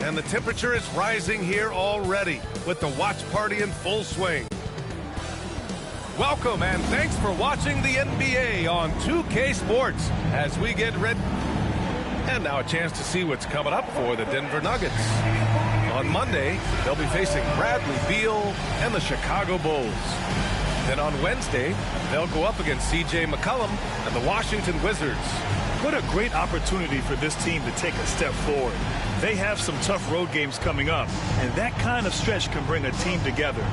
and the temperature is rising here already with the watch party in full swing. Welcome and thanks for watching the NBA on 2K Sports as we get ready. And now a chance to see what's coming up for the Denver Nuggets. On Monday, they'll be facing Bradley Beal and the Chicago Bulls. Then on Wednesday, they'll go up against C.J. McCollum and the Washington Wizards. What a great opportunity for this team to take a step forward. They have some tough road games coming up, and that kind of stretch can bring a team together.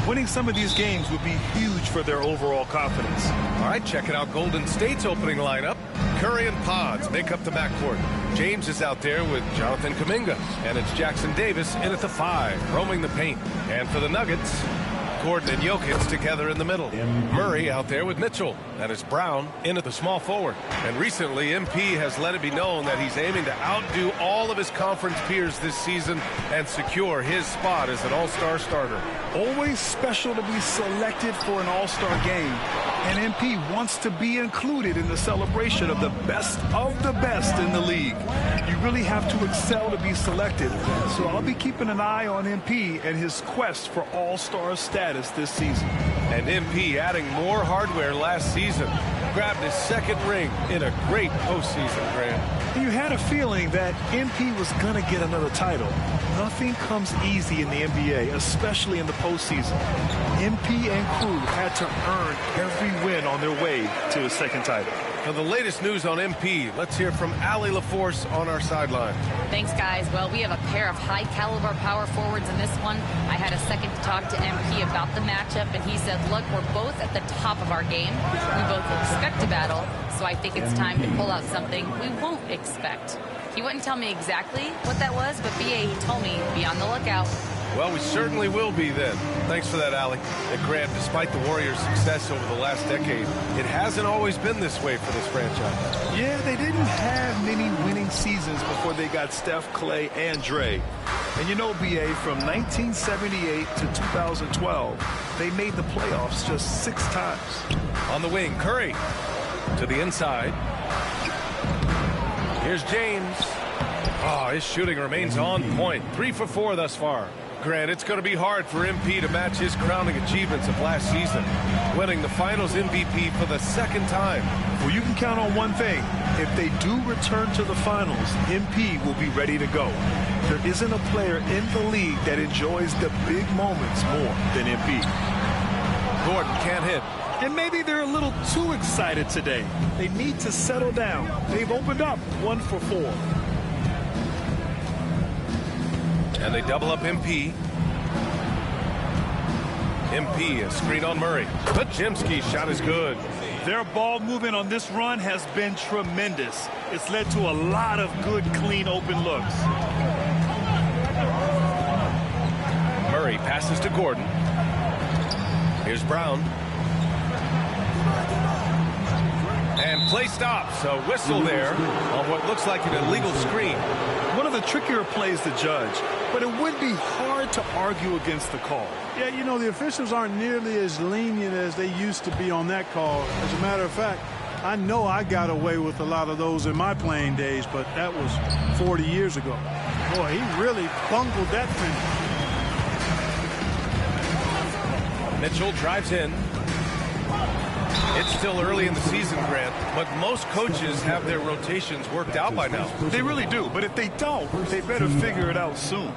Winning some of these games would be huge for their overall confidence. All right, checking out Golden State's opening lineup. Curry and Pods make up the backcourt. James is out there with Jonathan Kuminga, and it's Jackson Davis in at the 5, roaming the paint. And for the Nuggets, Gordon and Jokic together in the middle. Murray out there with Mitchell. And it's Brown in at the small forward. And recently, MP has let it be known that he's aiming to outdo all of his conference peers this season and secure his spot as an all-star starter. Always special to be selected for an all-star game. And MP wants to be included in the celebration of the best in the league. You really have to excel to be selected. So I'll be keeping an eye on MP and his quest for all-star status this season. And MP adding more hardware last season. Grabbed his second ring in a great postseason, Grant. You had a feeling that MP was going to get another title. Nothing comes easy in the NBA, especially in the postseason. MP and crew had to earn every win on their way to a second title. For the latest news on MP, let's hear from Allie LaForce on our sideline. Thanks, guys. Well, we have a pair of high-caliber power forwards in this one. I had a second to talk to MP about the matchup, and he said, look, we're both at the top of our game. We both expect a battle, so I think it's time to pull out something we won't expect. He wouldn't tell me exactly what that was, but BA, he told me, be on the lookout. Well, we certainly will be then. Thanks for that, Allie. And Grant, despite the Warriors' success over the last decade, it hasn't always been this way for this franchise. Yeah, they didn't have many winning seasons before they got Steph, Clay, and Dre. And you know, BA, from 1978 to 2012, they made the playoffs just 6 times. On the wing, Curry to the inside. Here's James. Oh, his shooting remains on point. 3 for 4 thus far. Grant, it's going to be hard for MP to match his crowning achievements of last season, winning the Finals MVP for the second time. Well, you can count on one thing. If they do return to the Finals, MP will be ready to go. There isn't a player in the league that enjoys the big moments more than MP. Gordon can't hit. And maybe they're a little too excited today. They need to settle down. They've opened up 1 for 4. And they double up MP. MP, a screen on Murray. But Jimsky's shot is good. Their ball movement on this run has been tremendous. It's led to a lot of good, clean, open looks. Murray passes to Gordon. Here's Brown. And play stops. A whistle there on what looks like an illegal screen. One of the trickier plays to judge, but it would be hard to argue against the call. Yeah, you know, the officials aren't nearly as lenient as they used to be on that call. As a matter of fact, I know I got away with a lot of those in my playing days, but that was 40 years ago. Boy, he really bungled that finish. Mitchell drives in. It's still early in the season, Grant, but most coaches have their rotations worked out by now. They really do, but if they don't, they better figure it out soon.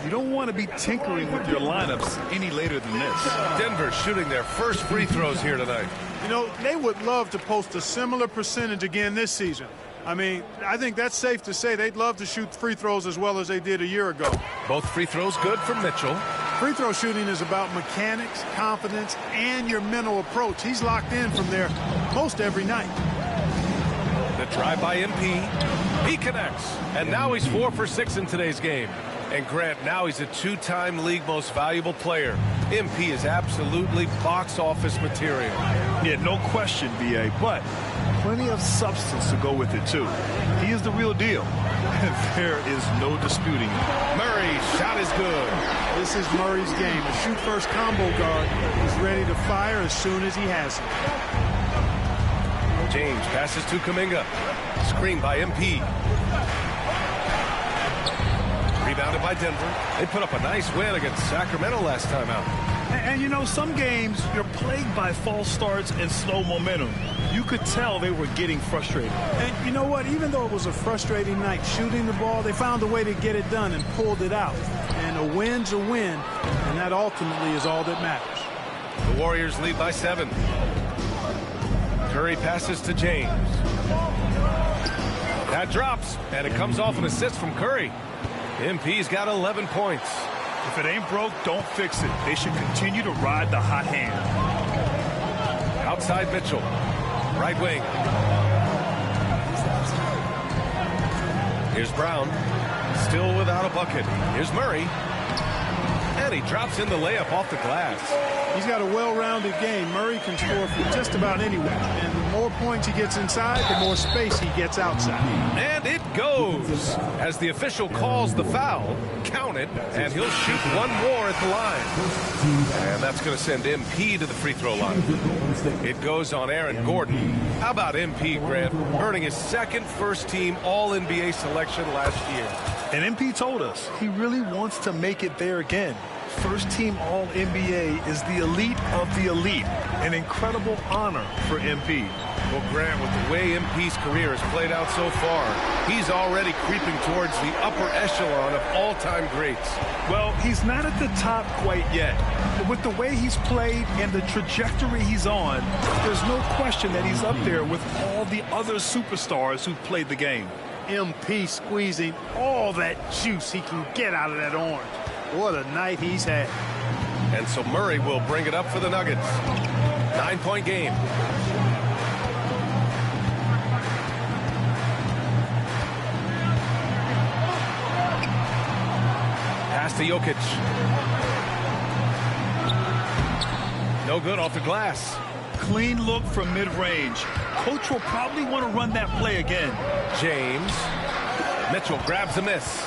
You don't want to be tinkering with your lineups any later than this. Denver shooting their first free throws here tonight. You know, they would love to post a similar percentage again this season. I mean, I think that's safe to say they'd love to shoot free throws as well as they did a year ago. Both free throws good from Mitchell. Free throw shooting is about mechanics, confidence, and your mental approach. He's locked in from there most every night. The drive by MP. He connects. And now he's 4 for 6 in today's game. And Grant, now he's a 2-time league most valuable player. MP is absolutely box office material. Yeah, no question, B.A., but plenty of substance to go with it, too. He is the real deal. There is no disputing it. Murray's shot is good. This is Murray's game. A shoot-first combo guard is ready to fire as soon as he has it. James passes to Kuminga. Screen by MP. Rebounded by Denver. They put up a nice win against Sacramento last time out. And you know, some games you're plagued by false starts and slow momentum. You could tell they were getting frustrated. And you know what? Even though it was a frustrating night shooting the ball, they found a way to get it done and pulled it out. And a win's a win, and that ultimately is all that matters. The Warriors lead by 7. Curry passes to James. That drops, and it comes off an assist from Curry. MP's got 11 points. If it ain't broke, don't fix it. They should continue to ride the hot hand. Outside Mitchell. Right wing. Here's Brown. Still without a bucket. Here's Murray. And he drops in the layup off the glass. He's got a well-rounded game. Murray can score from just about anywhere. And the more points he gets inside, the more space he gets outside. And it goes. As the official calls the foul, count it, and he'll shoot one more at the line. And that's going to send MP to the free throw line. It goes on Aaron Gordon. How about MP, Grant, earning his second first-team All-NBA selection last year? And MP told us he really wants to make it there again. First-team All-NBA is the elite of the elite. An incredible honor for MP. Well, Grant, with the way MP's career has played out so far, he's already creeping towards the upper echelon of all-time greats. Well, he's not at the top quite yet. But with the way he's played and the trajectory he's on, there's no question that he's up there with all the other superstars who've played the game. MP squeezing all that juice he can get out of that orange. What a night he's had. And so Murray will bring it up for the Nuggets. 9-point game. Pass to Jokic. No good off the glass. Clean look from mid-range. Coach will probably want to run that play again. James. Mitchell grabs a miss.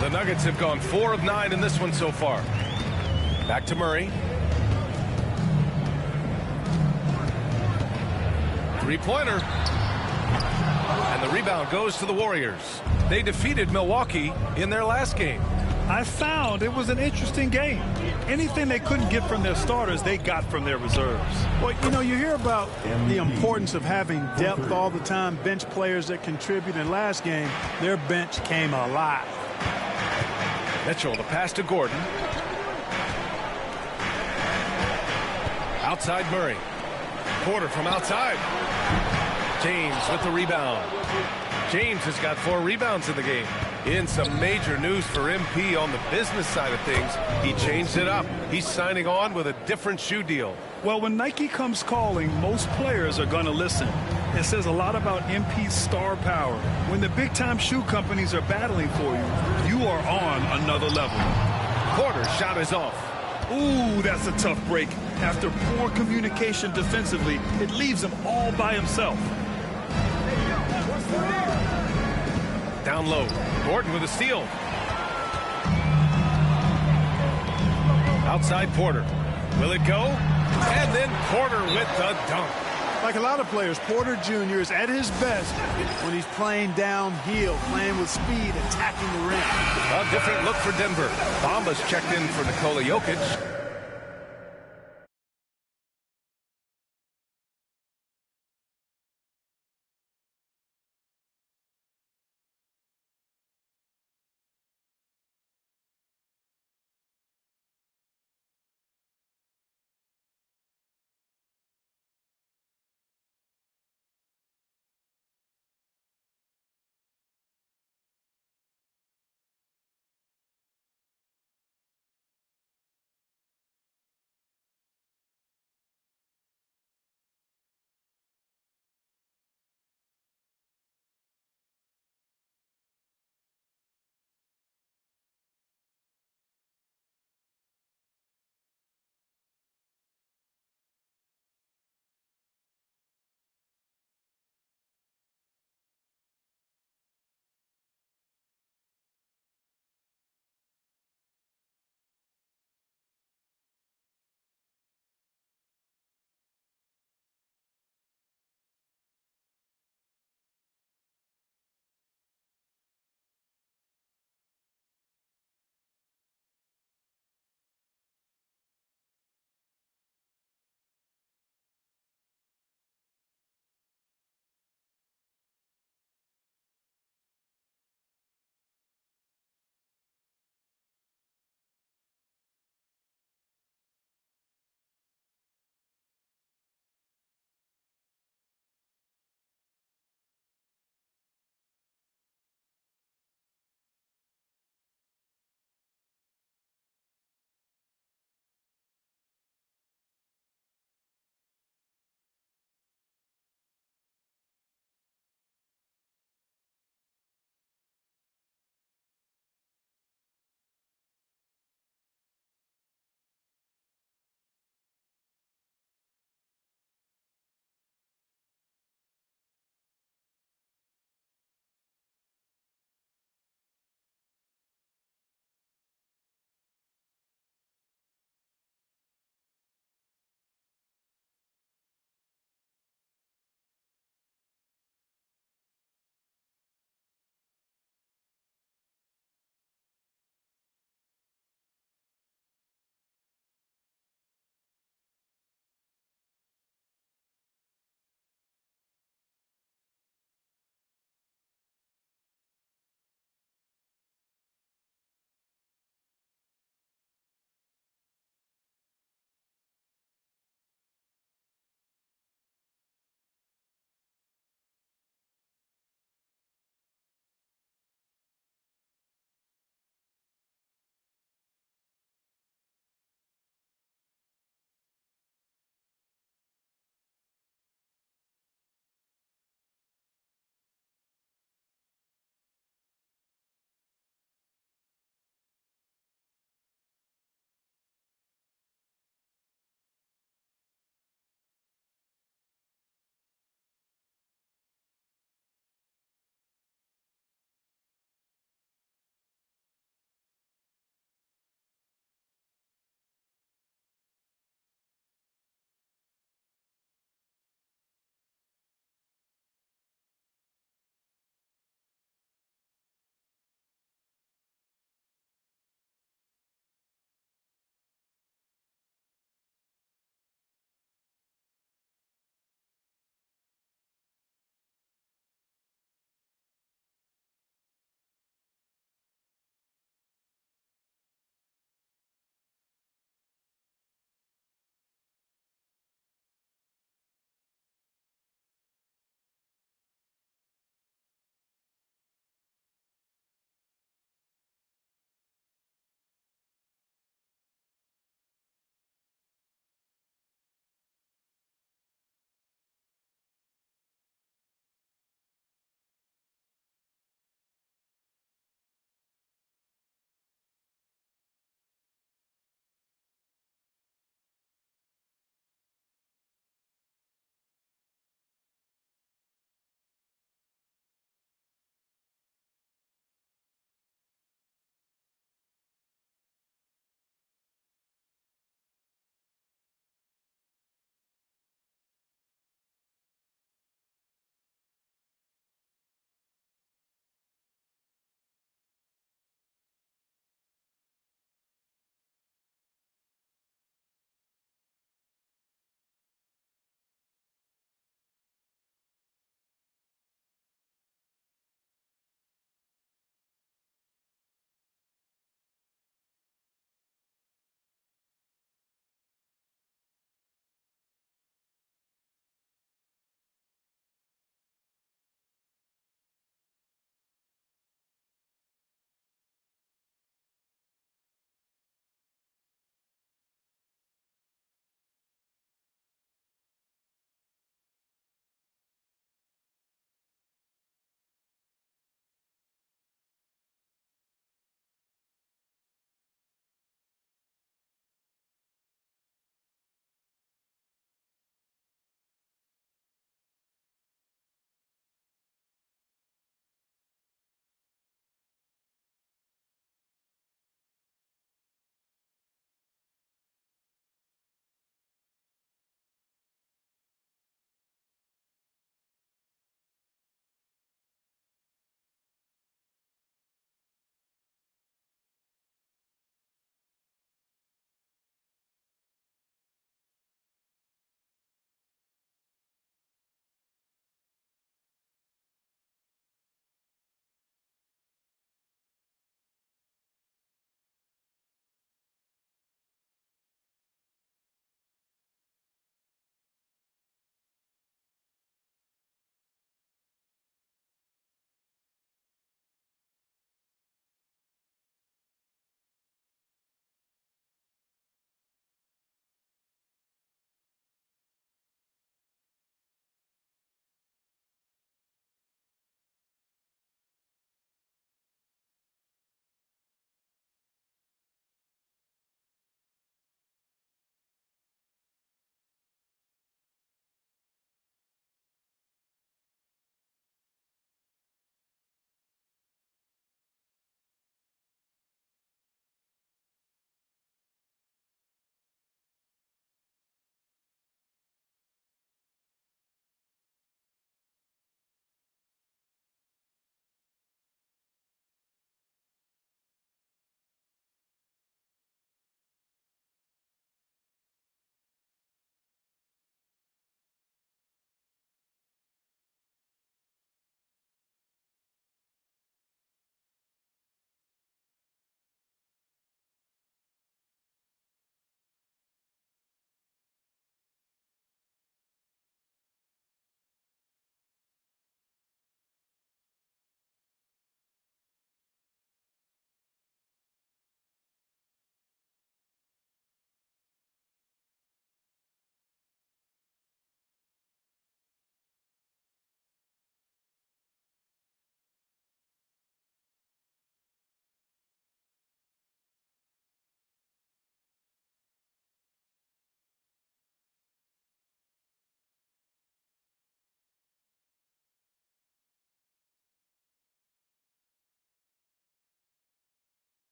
The Nuggets have gone 4 of 9 in this one so far. Back to Murray. Three-pointer. And the rebound goes to the Warriors. They defeated Milwaukee in their last game. I found it was an interesting game. Anything they couldn't get from their starters, they got from their reserves. Well, you know, you hear about the importance of having depth all the time, bench players that contribute. In last game, their bench came alive. Mitchell, the pass to Gordon. Outside Murray. Porter from outside. James with the rebound. James has got 4 rebounds in the game. In some major news for MP on the business side of things, he changed it up. He's signing on with a different shoe deal. Well, when Nike comes calling, most players are going to listen. It says a lot about MP's star power. When the big-time shoe companies are battling for you, you are on another level. Porter's shot is off. Ooh, that's a tough break. After poor communication defensively, it leaves him all by himself. Down low. Gordon with a steal. Outside Porter. Will it go? And then Porter with the dunk. Like a lot of players, Porter Jr. is at his best when he's playing downhill, playing with speed, attacking the rim. A different look for Denver. Bamba's checked in for Nikola Jokic.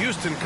Houston.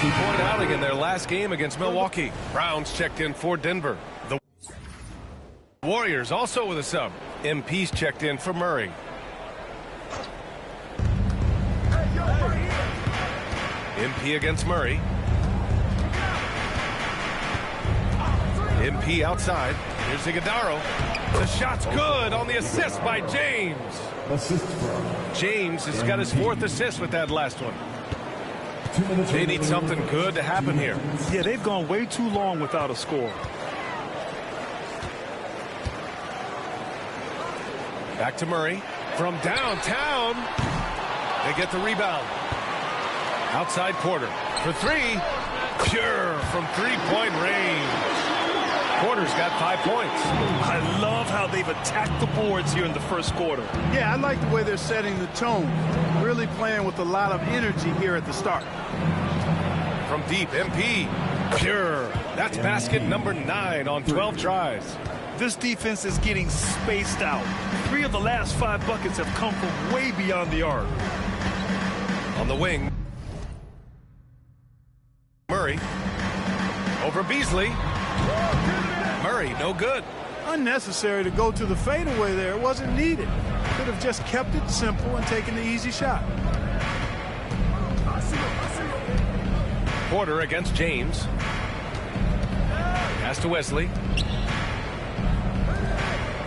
Point outing in their last game against Milwaukee. Browns checked in for Denver. The Warriors also with a sub. MP's checked in for Murray. MP against Murray. MP outside. Here's Iguodaro. The shot's good on the assist by James. James has got his 4th assist with that last one. They need something good to happen here. Yeah, they've gone way too long without a score. Back to Murray. From downtown. They get the rebound. Outside Porter. For 3. Pure from 3-point range. Porter's got 5 points. I love how they've attacked the boards here in the first quarter. Yeah, I like the way they're setting the tone. Really playing with a lot of energy here at the start. From deep, MP. Pure. That's basket number 9 on 12 tries. This defense is getting spaced out. 3 of the last 5 buckets have come from way beyond the arc. On the wing. Murray. Over Beasley. Murray, no good. Unnecessary to go to the fadeaway there. It wasn't needed. Could have just kept it simple and taken the easy shot. Porter against James. Pass to Wesley.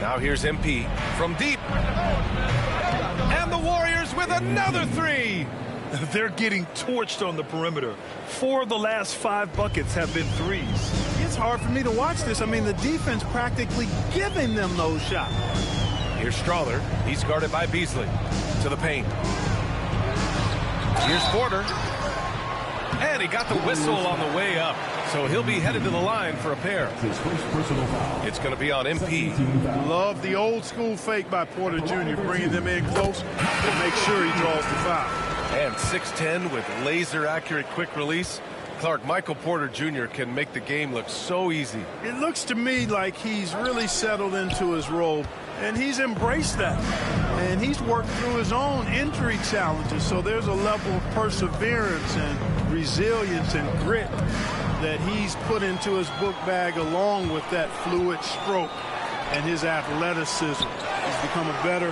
Now here's MP from deep. And the Warriors with another 3. They're getting torched on the perimeter. 4 of the last 5 buckets have been threes. It's hard for me to watch this. I mean, the defense practically giving them those shots. Here's Strawther. He's guarded by Beasley. To the paint. Here's Porter. And he got the whistle on the way up. So he'll be headed to the line for a pair. It's going to be on MP. Love the old school fake by Porter Jr. Bringing them in close to make sure he draws the foul. And 6'10" with laser accurate quick release. Clark, Michael Porter Jr. can make the game look so easy. It looks to me like he's really settled into his role, and he's embraced that. And he's worked through his own injury challenges, so there's a level of perseverance and resilience and grit that he's put into his book bag, along with that fluid stroke and his athleticism. He's become a better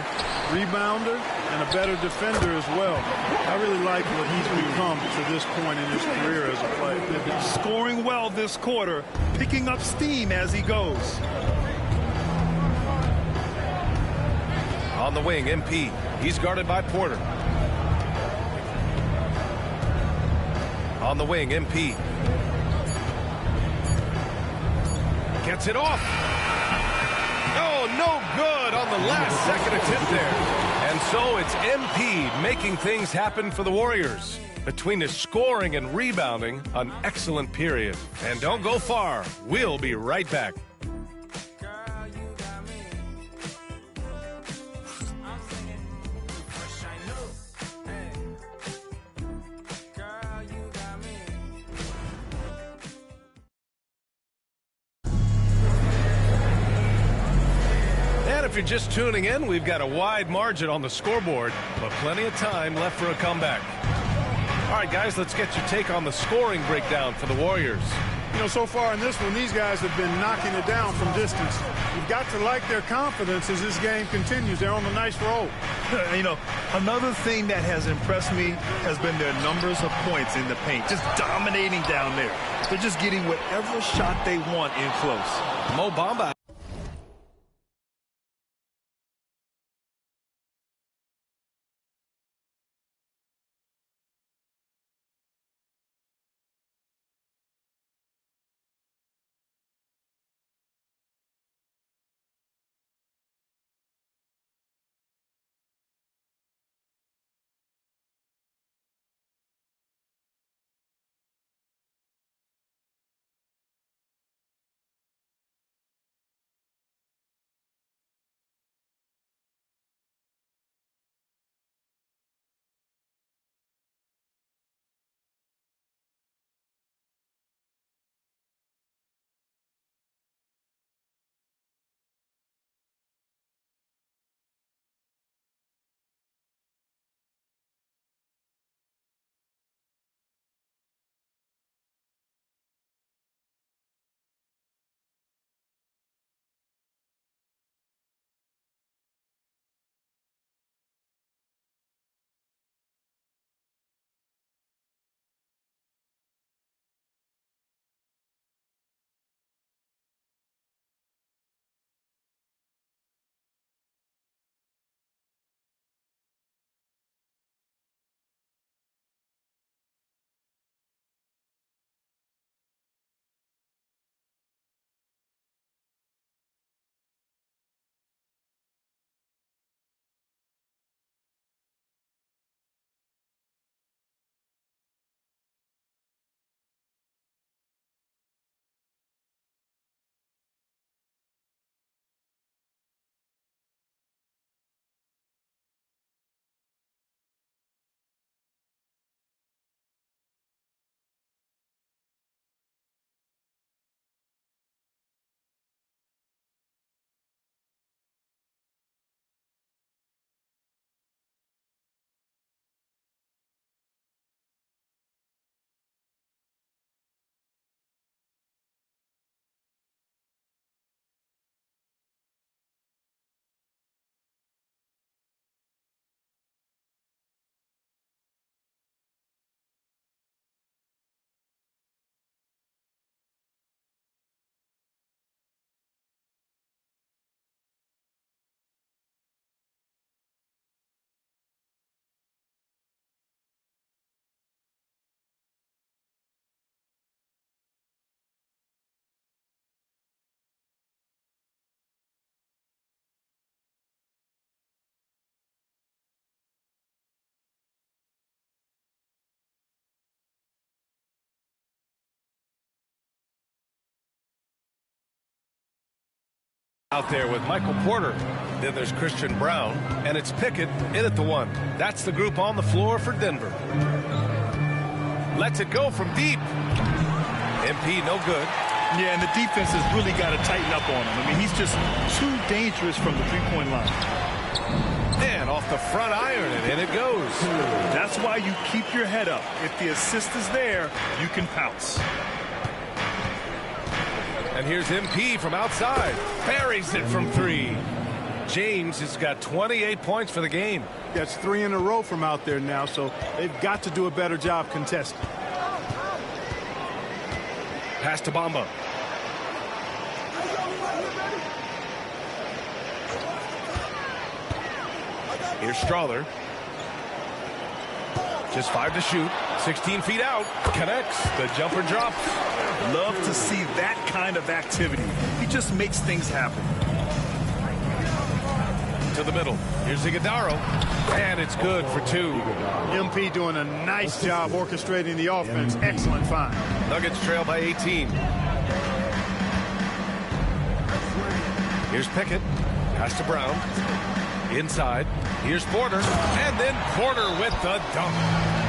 rebounder and a better defender as well. I really like what he's become to this point in his career as a player. Scoring well this quarter, picking up steam as he goes. On the wing, MP. He's guarded by Porter. On the wing, MP. Gets it off. Oh, no good on the last second attempt there. And so it's MP making things happen for the Warriors. Between his scoring and rebounding, an excellent period. And don't go far. We'll be right back. If you're just tuning in, we've got a wide margin on the scoreboard, but plenty of time left for a comeback. All right, guys, let's get your take on the scoring breakdown for the Warriors. You know, so far in this one, these guys have been knocking it down from distance. You've got to like their confidence as this game continues. They're on a nice roll. You know, another thing that has impressed me has been their numbers of points in the paint, just dominating down there. They're just getting whatever shot they want in close. Mo Bamba. Out there with Michael Porter. Then there's Christian Brown, and it's Pickett in at the one. That's the group on the floor for Denver. Lets it go from deep. MP no good. Yeah, and the defense has really got to tighten up on him. I mean, he's just too dangerous from the three-point line. And off the front iron, and in it goes. That's why you keep your head up. If the assist is there, you can pounce. And here's MP from outside. Buries it from 3. James has got 28 points for the game. That's 3 in a row from out there now, so they've got to do a better job contesting. Pass to Bamba. Here's Strawther. Just 5 to shoot. 16 feet out. Connects. The jumper drops. Love to see that kind of activity. He just makes things happen. To the middle. Here's Iguodaro. And it's good for 2. MP doing a nice job orchestrating the offense. Excellent find. Nuggets trail by 18. Here's Pickett. Pass to Brown. Inside. Here's Porter. And then Porter with the dunk.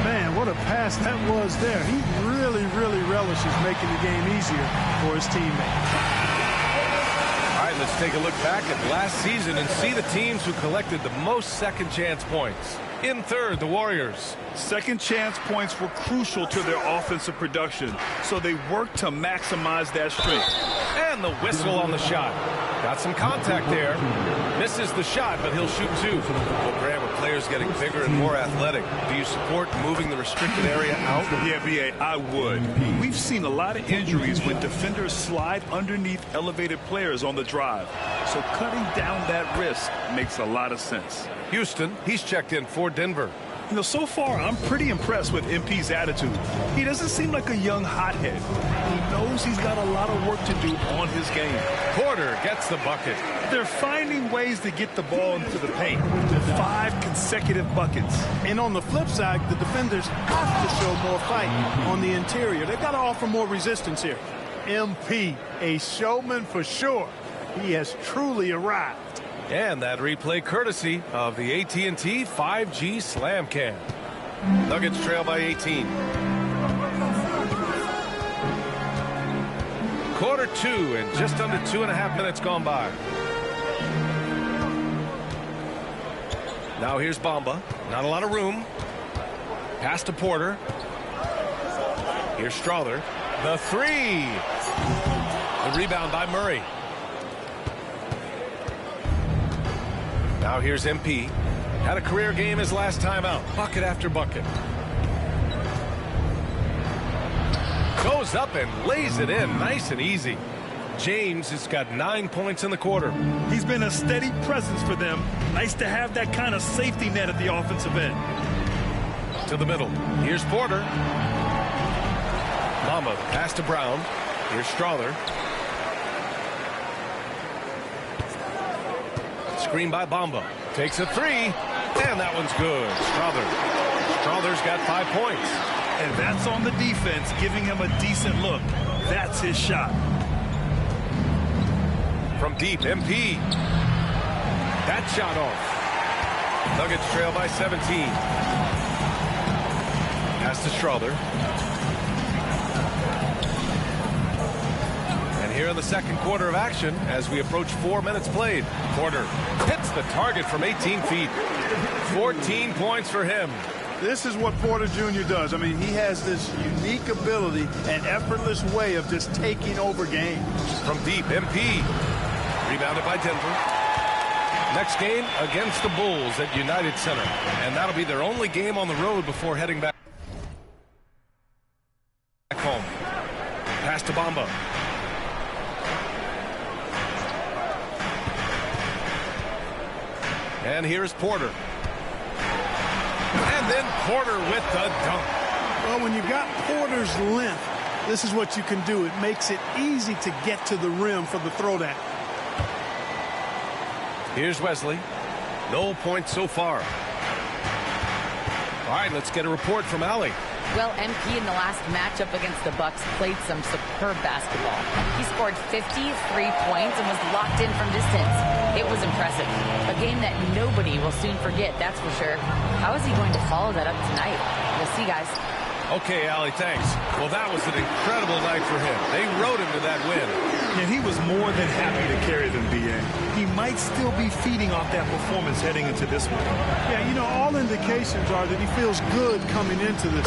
Man, what a pass that was there. He really, really relishes making the game easier for his teammates. All right, let's take a look back at last season and see the teams who collected the most second chance points. In third, the Warriors. Second chance points were crucial to their offensive production, so they worked to maximize that strength. And the whistle on the shot. Got some contact there. Misses the shot, but he'll shoot 2. Well, Graham, with players getting bigger and more athletic, do you support moving the restricted area out? Yeah, B.A., I would. We've seen a lot of injuries when defenders slide underneath elevated players on the drive. So cutting down that risk makes a lot of sense. Houston, he's checked in for Denver. You know, so far, I'm pretty impressed with MP's attitude. He doesn't seem like a young hothead. He knows he's got a lot of work to do on his game. Porter gets the bucket. They're finding ways to get the ball into the paint. 5 consecutive buckets. And on the flip side, the defenders have to show more fight on the interior. They've got to offer more resistance here. MP, a showman for sure. He has truly arrived. And that replay courtesy of the AT&T 5G Slam Cam. Nuggets trail by 18. Quarter 2 and just under 2.5 minutes gone by. Now here's Bamba. Not a lot of room. Pass to Porter. Here's Strawther. The 3. The rebound by Murray. Now here's MP. Had a career game his last time out. Bucket after bucket. Goes up and lays it in nice and easy. James has got 9 points in the quarter. He's been a steady presence for them. Nice to have that kind of safety net at the offensive end. To the middle. Here's Porter. Bamba pass to Brown. Here's Strawther. Screen by Bamba. Takes a 3. And that one's good. Strawther's got 5 points. And that's on the defense, giving him a decent look. That's his shot. From deep, MP. That shot off. Nuggets trail by 17. Pass to Strawther. And here in the second quarter of action, as we approach 4 minutes played, Porter hits the target from 18 feet. 14 points for him. This is what Porter Jr. does. I mean, he has this unique ability and effortless way of just taking over games. From deep, MP. Rebounded by Denver. Next game against the Bulls at United Center. And that'll be their only game on the road before heading back home. Pass to Bamba. And here's Porter. And then Porter with the dunk. Well, when you've got Porter's length, this is what you can do. It makes it easy to get to the rim for the throwdown. Here's Wesley. No points so far. All right, let's get a report from Allie. Well, MP in the last matchup against the Bucks played some superb basketball. He scored 53 points and was locked in from distance. It was impressive. A game that nobody will soon forget, that's for sure. How is he going to follow that up tonight? We'll see, guys. Okay, Allie, thanks. Well, that was an incredible night for him. They rode him to that win. And he was more than happy to carry them, B.A. He might still be feeding off that performance heading into this one. Yeah, you know, all indications are that he feels good coming into this.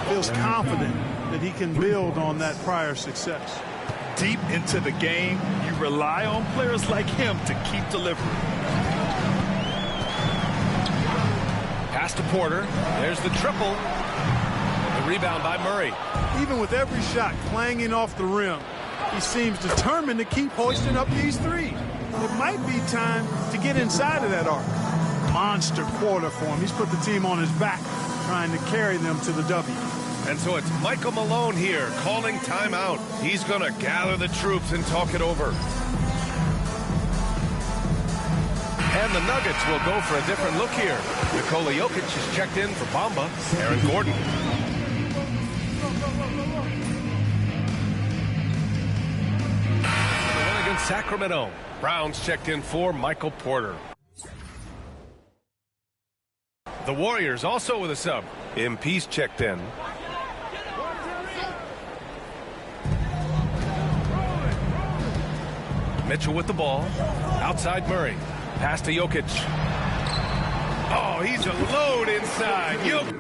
Feels confident that he can build on that prior success. Deep into the game, you rely on players like him to keep delivering. Pass to Porter. There's the triple. The rebound by Murray. Even with every shot clanging off the rim, he seems determined to keep hoisting up these threes. It might be time to get inside of that arc. Monster quarter for him. He's put the team on his back, trying to carry them to the W. And so it's Michael Malone here calling timeout. He's going to gather the troops and talk it over. And the Nuggets will go for a different look here. Nikola Jokic is checked in for Bamba. Aaron Gordon. The win against Sacramento. Browns checked in for Michael Porter. The Warriors also with a sub. MP's checked in. Mitchell with the ball. Outside Murray. Pass to Jokic. Oh, he's a load inside. Jokic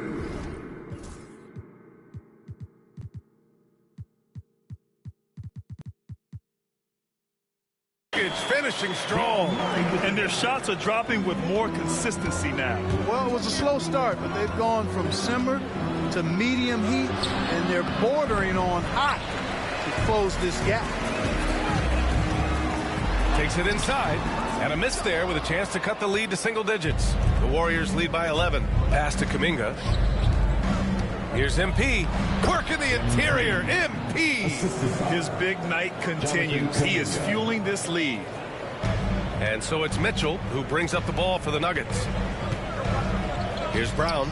finishing strong. And their shots are dropping with more consistency now. Well, it was a slow start, but they've gone from simmer to medium heat, and they're bordering on hot to close this gap. Takes it inside. And a miss there with a chance to cut the lead to single digits. The Warriors lead by 11. Pass to Kuminga. Here's MP. Work in the interior. MP. His big night continues. He is fueling this lead. And so it's Mitchell who brings up the ball for the Nuggets. Here's Brown.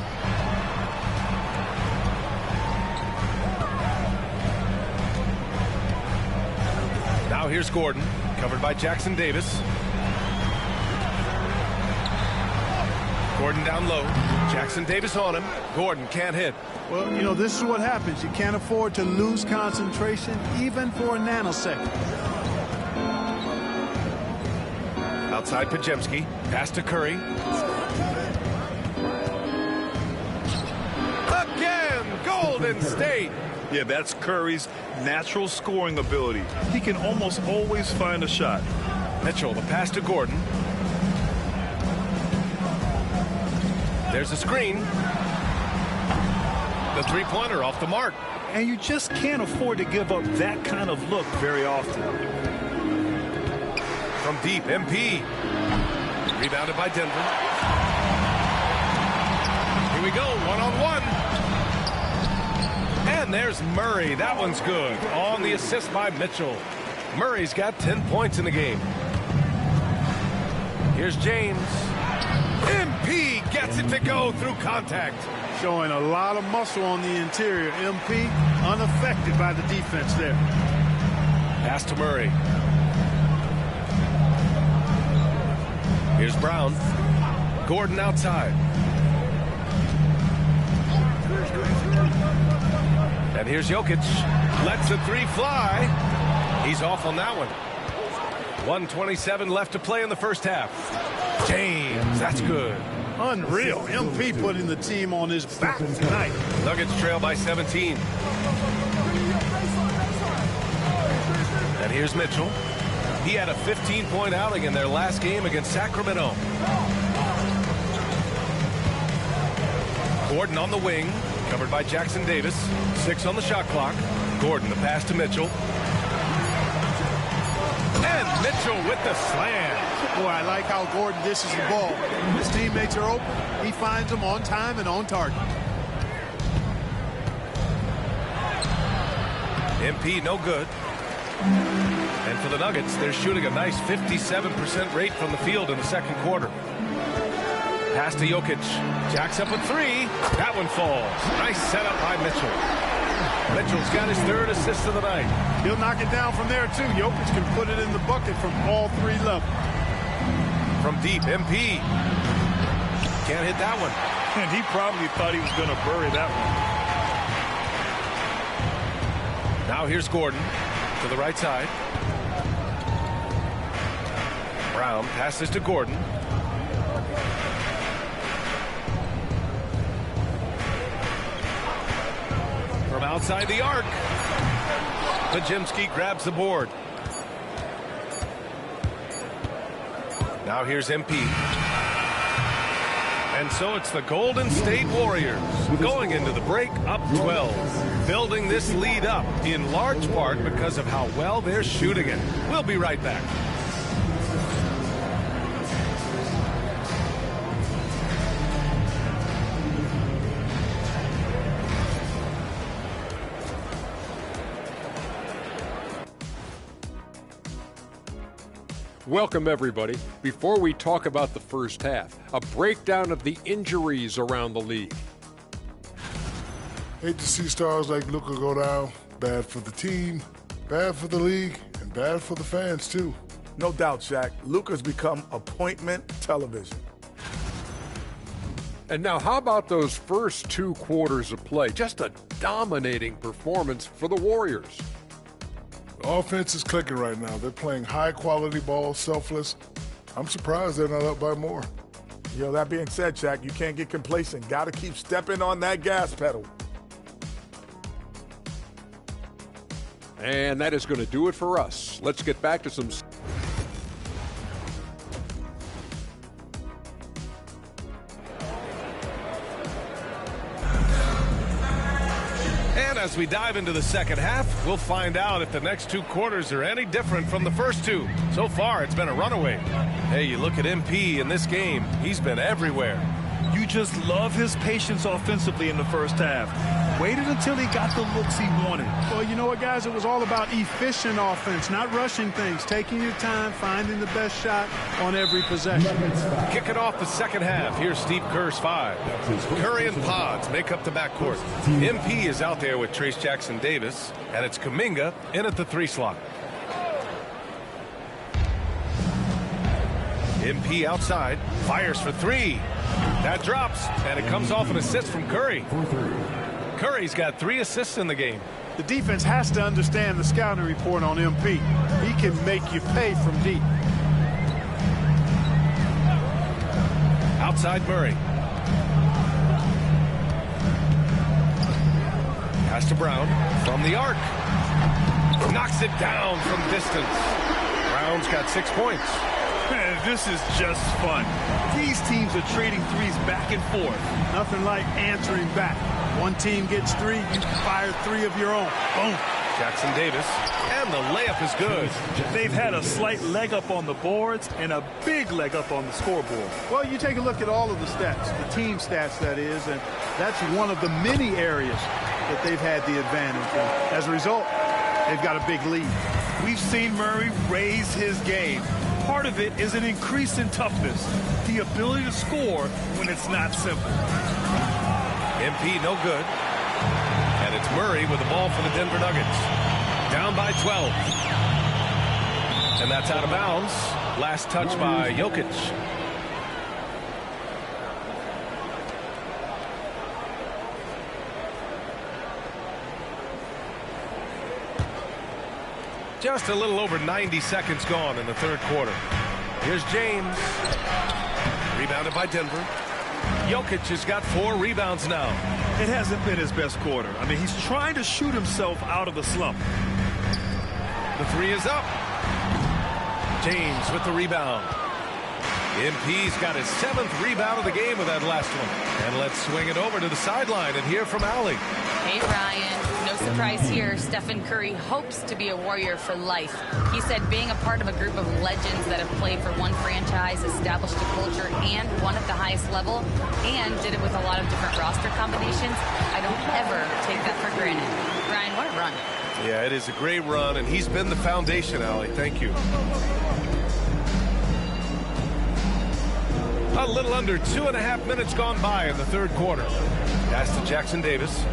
Now here's Gordon, covered by Jackson Davis. Gordon down low. Jackson Davis on him. Gordon can't hit. Well, you know, this is what happens. You can't afford to lose concentration even for a nanosecond. Outside Podziemski. Pass to Curry. Again, Golden State. Yeah, that's Curry's natural scoring ability. He can almost always find a shot. Mitchell, the pass to Gordon. There's a screen. The three-pointer off the mark. And you just can't afford to give up that kind of look very often. From deep, MP. Rebounded by Denver. Here we go, one-on-one. And there's Murray. That one's good. On the assist by Mitchell. Murray's got 10 points in the game. Here's James. MP gets it to go through contact. Showing a lot of muscle on the interior. MP unaffected by the defense there. Pass to Murray. Here's Brown. Gordon outside. And here's Jokic. Lets the three fly. He's off on that one. 1:27 left to play in the first half. James, that's good. Unreal. MP putting the team on his back tonight. Nuggets trail by 17. And here's Mitchell. He had a 15-point outing in their last game against Sacramento. Gordon on the wing, covered by Jackson Davis. 6 on the shot clock. Gordon, the pass to Mitchell. And Mitchell with the slam. Boy, I like how Gordon dishes the ball. His teammates are open. He finds them on time and on target. MP no good. And for the Nuggets, they're shooting a nice 57% rate from the field in the second quarter. Pass to Jokic. Jacks up a three. That one falls. Nice setup by Mitchell. Mitchell's got his third assist of the night. He'll knock it down from there, too. Jokic can put it in the bucket from all three levels. From deep, MP. Can't hit that one. And he probably thought he was going to bury that one. Now here's Gordon to the right side. Brown passes to Gordon. From outside the arc, Podziemski grabs the board. Now here's MP. And so it's the Golden State Warriors going into the break up 12, building this lead up in large part because of how well they're shooting it. We'll be right back. Welcome, everybody. Before we talk about the first half, a breakdown of the injuries around the league. Hate to see stars like Luka go down. Bad for the team, bad for the league, and bad for the fans, too. No doubt, Shaq. Luka's become appointment television. And now, how about those first 2 quarters of play? Just a dominating performance for the Warriors. Offense is clicking right now. They're playing high-quality ball, selfless. I'm surprised they're not up by more. That being said, Shaq, you can't get complacent. Got to keep stepping on that gas pedal. And that is going to do it for us. Let's get back to some... And as we dive into the second half, we'll find out if the next 2 quarters are any different from the first 2. So far, it's been a runaway. Hey, you look at MP in this game, he's been everywhere. You just love his patience offensively in the first half. Waited until he got the looks he wanted. Well, you know what, guys? It was all about efficient offense, not rushing things, taking your time, finding the best shot on every possession. Kicking off the second half, here's Steve Kerr's 5. Curry and Pods make up the backcourt. MP is out there with Trayce Jackson-Davis, and it's Kuminga in at the 3 slot. MP outside, fires for 3. That drops, and it comes off an assist from Curry. Curry's got 3 assists in the game. The defense has to understand the scouting report on MP. He can make you pay from deep. Outside Murray. Pass to Brown from the arc. Knocks it down from distance. Brown's got 6 points. Man, this is just fun. These teams are trading threes back and forth. Nothing like answering back. One team gets 3, you fire 3 of your own. Boom. Jackson-Davis, and the layup is good. They've had a slight leg up on the boards and a big leg up on the scoreboard. Well, you take a look at all of the stats, the team stats, that is, and that's one of the many areas that they've had the advantage. And as a result, they've got a big lead. We've seen Murray raise his game. Part of it is an increase in toughness, the ability to score when it's not simple. MP no good. And it's Murray with the ball for the Denver Nuggets. Down by 12. And that's out of bounds. Last touch by Jokic. Just a little over 90 seconds gone in the third quarter. Here's James. Rebounded by Denver. Jokic has got 4 rebounds now. It hasn't been his best quarter. I mean, he's trying to shoot himself out of the slump. The 3 is up. James with the rebound. MP's got his 7th rebound of the game with that last one. And let's swing it over to the sideline and hear from Allie. Hey, Ryan. No surprise here. Stephen Curry hopes to be a Warrior for life. He said being a part of a group of legends that have played for one franchise, established a culture, and won at the highest level, and did it with a lot of different roster combinations, I don't ever take that for granted. Ryan, what a run. Yeah, it is a great run, and he's been the foundation, Allie. Thank you. A little under 2.5 minutes gone by in the third quarter. Pass to Jackson-Davis.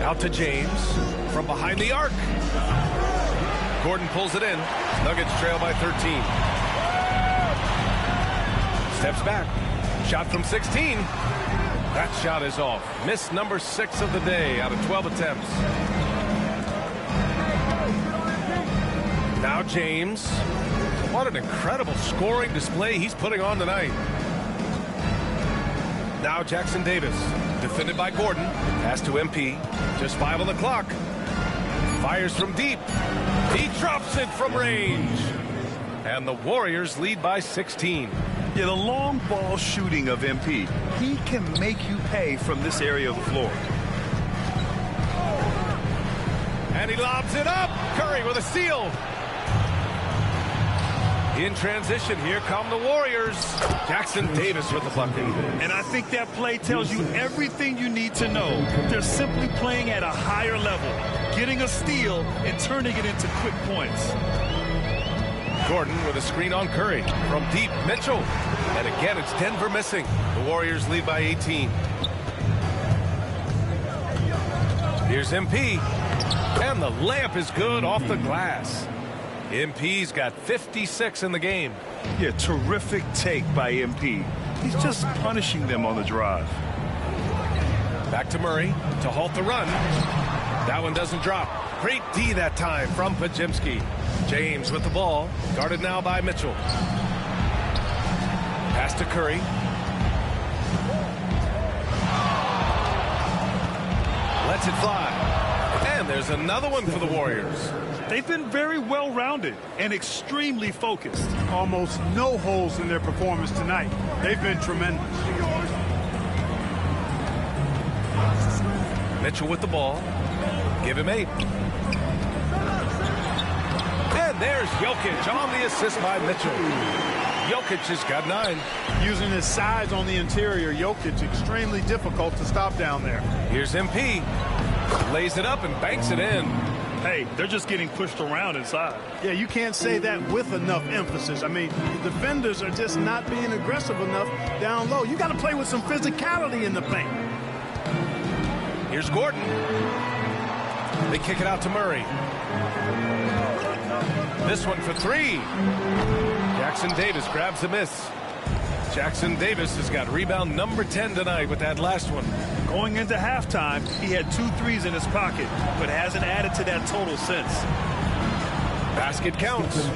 Out to James from behind the arc. Gordon pulls it in. Nuggets trail by 13. Steps back. Shot from 16. That shot is off. Miss number 6 of the day out of 12 attempts. Now James. What an incredible scoring display he's putting on tonight. Now Jackson Davis, defended by Gordon. Pass to MP. Just 5 on the clock. Fires from deep. He drops it from range. And the Warriors lead by 16. Yeah, the long ball shooting of MP. He can make you pay from this area of the floor. And he lobs it up. Curry with a steal. In transition, here come the Warriors. Jackson Davis with the bucket. And I think that play tells you everything you need to know. They're simply playing at a higher level, getting a steal and turning it into quick points. Gordon with a screen on Curry. From deep, Mitchell. And again, it's Denver missing. The Warriors lead by 18. Here's MP. And the layup is good off the glass. MP's got 56 in the game. Yeah, terrific take by MP. He's just punishing them on the drive. Back to Murray to halt the run. That one doesn't drop. Great D that time from Podziemski. James with the ball, guarded now by Mitchell. Pass to Curry. Lets it fly. And there's another one for the Warriors. They've been very well-rounded and extremely focused. Almost no holes in their performance tonight. They've been tremendous. Mitchell with the ball. Give him 8. And there's Jokic on the assist by Mitchell. Jokic has got 9. Using his size on the interior, Jokic extremely difficult to stop down there. Here's MP. Lays it up and banks it in. Hey, they're just getting pushed around inside. Yeah, you can't say that with enough emphasis. I mean, the defenders are just not being aggressive enough down low. You got to play with some physicality in the paint. Here's Gordon. They kick it out to Murray. This one for 3. Jackson Davis grabs the miss. Jackson Davis has got rebound number 10 tonight with that last one. Going into halftime, he had 2 threes in his pocket, but hasn't added to that total since. Basket counts.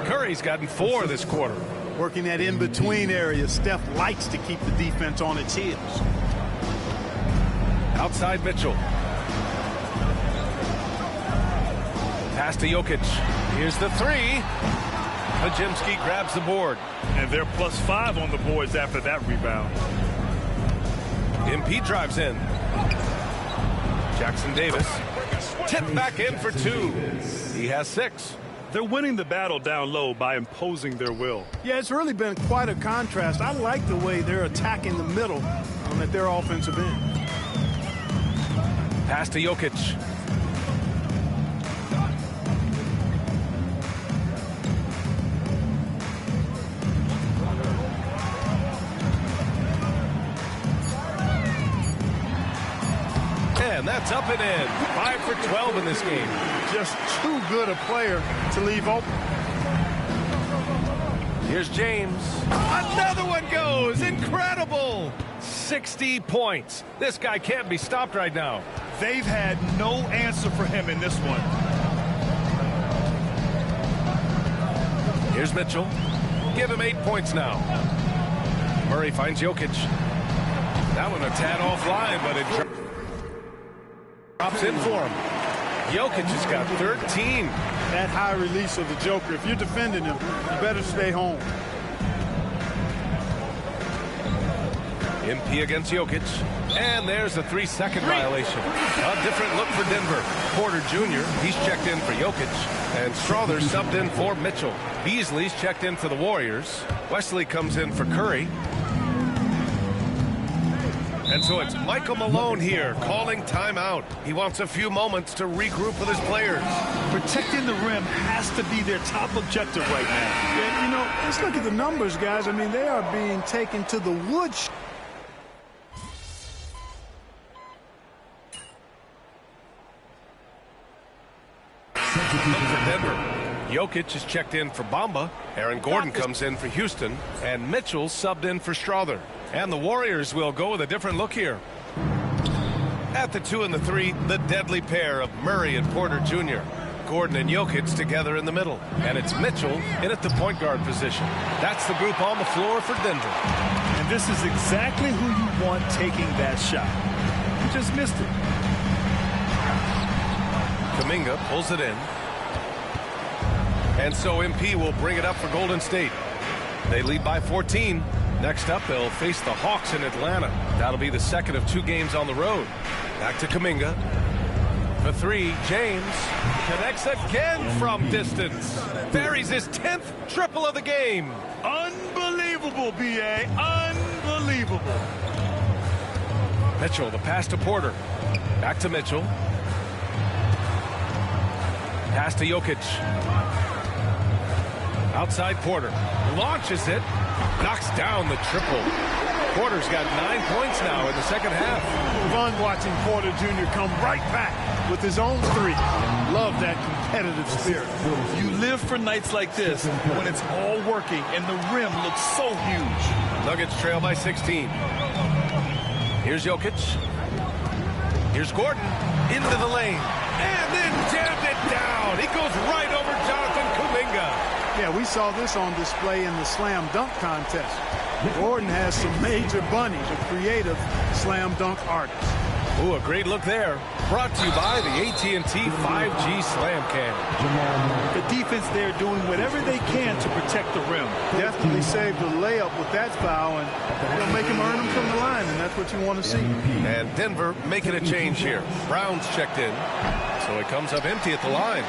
Curry's gotten 4 this quarter. Working that in-between area, Steph likes to keep the defense on its heels. Outside Mitchell. Pass to Jokic. Here's the 3. Podziemski grabs the board. And they're +5 on the boards after that rebound. MP drives in. Jackson Davis. Tipped back in for 2. He has 6. They're winning the battle down low by imposing their will. Yeah, it's really been quite a contrast. I like the way they're attacking the middle at their offensive end. Pass to Jokic. And that's up and in. 5 for 12 in this game. Just too good a player to leave open. Here's James. Another one goes. Incredible. 60 points. This guy can't be stopped right now. They've had no answer for him in this one. Here's Mitchell. Give him 8 points now. Murray finds Jokic. That one a tad offline, but it drops in for him. Jokic has got 13. That high release of the Joker, if you're defending him, you better stay home. MP against Jokic. And there's a 3-second violation. A different look for Denver. Porter Jr., he's checked in for Jokic. And Strother subbed in for Mitchell. Beasley's checked in for the Warriors. Wesley comes in for Curry. And so it's Michael Malone here calling timeout. He wants a few moments to regroup with his players. Protecting the rim has to be their top objective right now. Yeah, you know, let's look at the numbers, guys. I mean, they are being taken to the woods. Look for Denver. Jokic is checked in for Bamba. Aaron Gordon comes in for Houston. And Mitchell subbed in for Strother. And the Warriors will go with a different look here. At the 2 and the 3, the deadly pair of Murray and Porter Jr. Gordon and Jokic together in the middle. And it's Mitchell in at the point guard position. That's the group on the floor for Denver. And this is exactly who you want taking that shot. You just missed it. Kuminga pulls it in. And so MP will bring it up for Golden State. They lead by 14. Next up, they'll face the Hawks in Atlanta. That'll be the second of 2 games on the road. Back to Kuminga. For 3, James connects again from distance. Buries his 10th triple of the game. Unbelievable, B.A. Unbelievable. Mitchell, the pass to Porter. Back to Mitchell. Pass to Jokic. Outside Porter. Launches it. Knocks down the triple. Porter's got 9 points now in the second half. Fun watching Porter Jr. come right back with his own 3. Love that competitive spirit. You live for nights like this when it's all working and the rim looks so huge. Nuggets trail by 16. Here's Jokic. Here's Gordon into the lane. And then jammed it down. He goes right over Jonathan Kuminga. Yeah, we saw this on display in the slam dunk contest. Gordon has some major bunnies, a creative slam dunk artist. Ooh, a great look there. Brought to you by the AT&T 5G Slam Cam. The defense there doing whatever they can to protect the rim. Definitely saved a layup with that foul, and it'll make him earn them from the line, and that's what you want to see. And Denver making a change here. Brown's checked in, so it comes up empty at the line.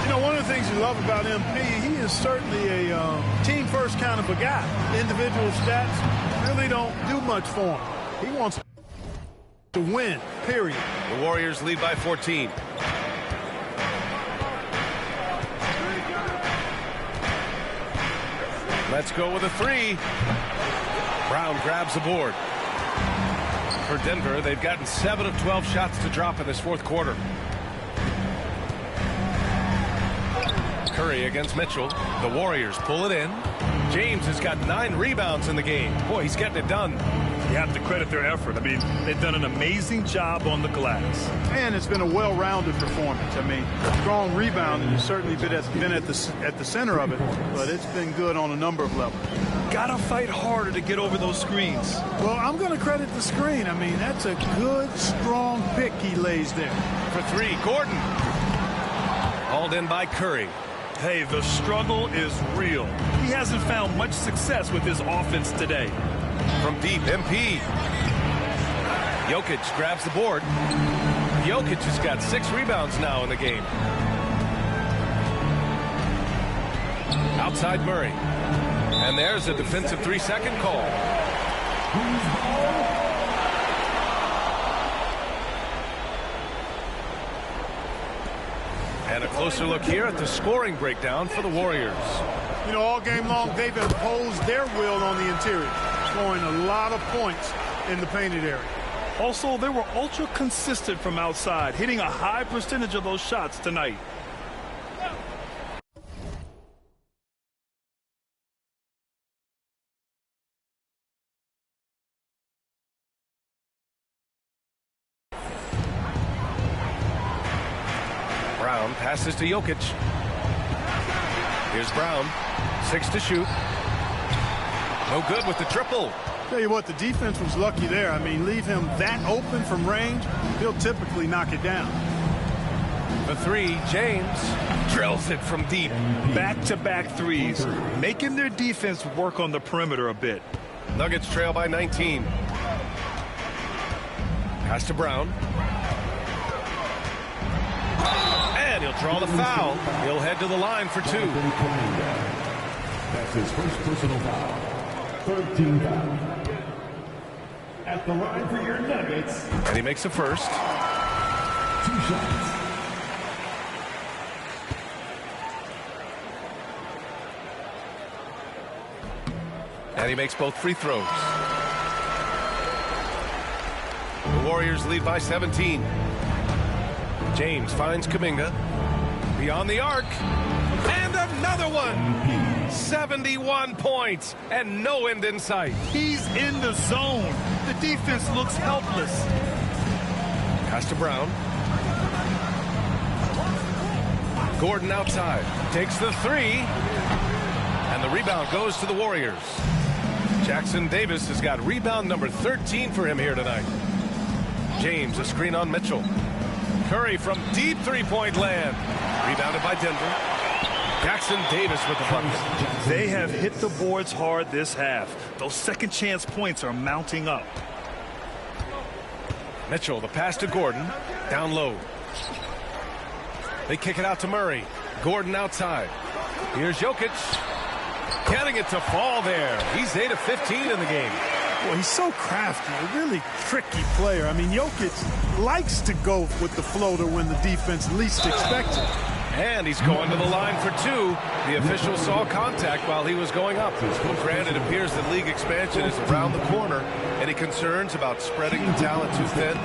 You know, one of the things you love about MP, he is certainly a team-first kind of a guy. Individual stats really don't do much for him. He wants to win, period. The Warriors lead by 14. Let's go with a 3. Brown grabs the board. For Denver, they've gotten 7 of 12 shots to drop in this fourth quarter. Curry against Mitchell. The Warriors pull it in. James has got 9 rebounds in the game. Boy, he's getting it done. You have to credit their effort. I mean, they've done an amazing job on the glass. And it's been a well-rounded performance. I mean, strong rebounding has certainly been at the center of it, but it's been good on a number of levels. Gotta fight harder to get over those screens. Well, I'm going to credit the screen. I mean, that's a good, strong pick he lays there. For 3, Gordon. Hauled in by Curry. Hey, the struggle is real. He hasn't found much success with his offense today. From deep, MP. Jokic grabs the board. Jokic has got 6 rebounds now in the game. Outside Murray. And there's a defensive 3-second call. And a closer look here at the scoring breakdown for the Warriors. You know, all game long, they've imposed their will on the interior, scoring a lot of points in the painted area. Also, they were ultra consistent from outside, hitting a high percentage of those shots tonight. Brown passes to Jokic. Here's Brown. 6 to shoot. No good with the triple. Tell you what, the defense was lucky there. I mean, leave him that open from range, he'll typically knock it down. The 3, James drills it from deep. Back-to-back threes, making their defense work on the perimeter a bit. Nuggets trail by 19. Pass to Brown. And he'll draw the foul. He'll head to the line for 2. That's his first personal foul. 13 foul. At the line for your Nuggets. And he makes the first. 2 shots. And he makes both free throws. The Warriors lead by 17. James finds Kuminga. Beyond the arc. And another one. 71 points and no end in sight. He's in the zone. The defense looks helpless. Pass to Brown. Gordon outside. Takes the three. And the rebound goes to the Warriors. Jackson Davis has got rebound number 13 for him here tonight. James, a screen on Mitchell. Curry from deep three-point land. Rebounded by Denver. Jackson Davis with the bucket. They have hit the boards hard this half. Those second chance points are mounting up. Mitchell, the pass to Gordon. Down low. They kick it out to Murray. Gordon outside. Here's Jokic. Getting it to fall there. He's 8 of 15 in the game. Well, he's so crafty, a really tricky player. I mean, Jokic likes to go with the floater when the defense least expects it. And he's going to the line for two. The official saw contact while he was going up. Granted, it appears that league expansion is around the corner. Any concerns about spreading the talent too thin?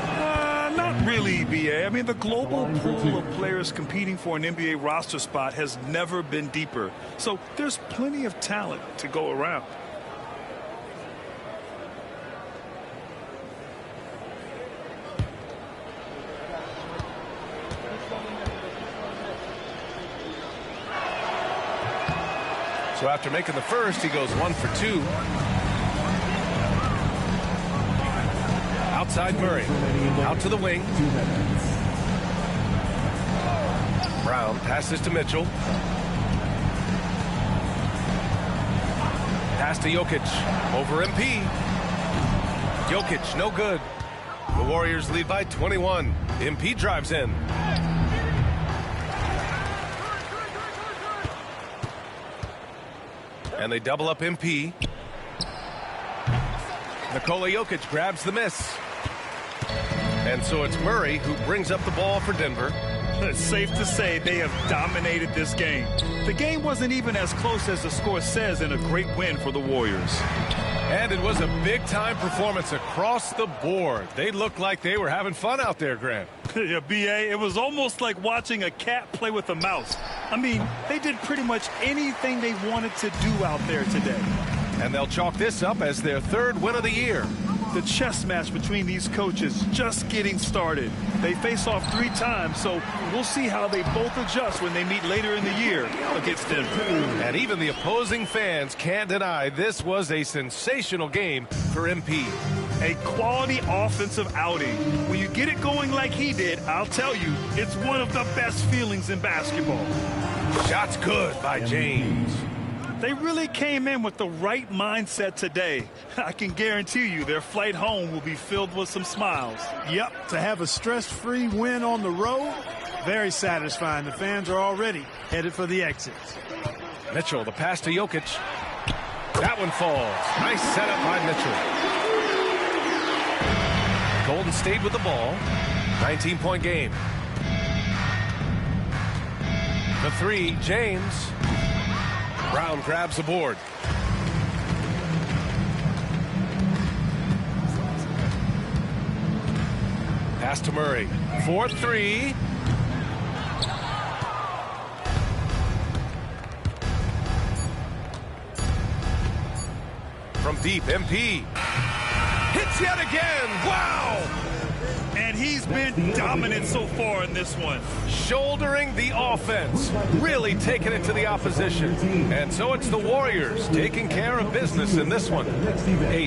Not really, B.A. I mean, the global pool of players competing for an NBA roster spot has never been deeper. So there's plenty of talent to go around. So after making the first, he goes 1 for 2. Outside Murray. Out to the wing. Brown passes to Mitchell. Pass to Jokic. Over MP. Jokic, no good. The Warriors lead by 21. MP drives in. And they double up MP. Nikola Jokic grabs the miss. And so it's Murray who brings up the ball for Denver. It's safe to say they have dominated this game. The game wasn't even as close as the score says in a great win for the Warriors. And it was a big-time performance across the board. They looked like they were having fun out there, Grant. Yeah, B.A., it was almost like watching a cat play with a mouse. I mean, they did pretty much anything they wanted to do out there today. And they'll chalk this up as their third win of the year. The chess match between these coaches just getting started. They face off 3 times, so we'll see how they both adjust when they meet later in the year against Denver. And even the opposing fans can't deny this was a sensational game for MP. A quality offensive outing. When you get it going like he did, I'll tell you, it's one of the best feelings in basketball. Shots good by James. They really came in with the right mindset today. I can guarantee you their flight home will be filled with some smiles. Yep, to have a stress-free win on the road, very satisfying. The fans are already headed for the exits. Mitchell, the pass to Jokic. That one falls. Nice setup by Mitchell. Golden State with the ball. 19-point game. The three, James. Brown grabs the board. Pass to Murray. 4-3. From deep, MP. Hits yet again. Wow! And he's been dominant so far in this one. Shouldering the offense, really taking it to the opposition. And so it's the Warriors taking care of business in this one. A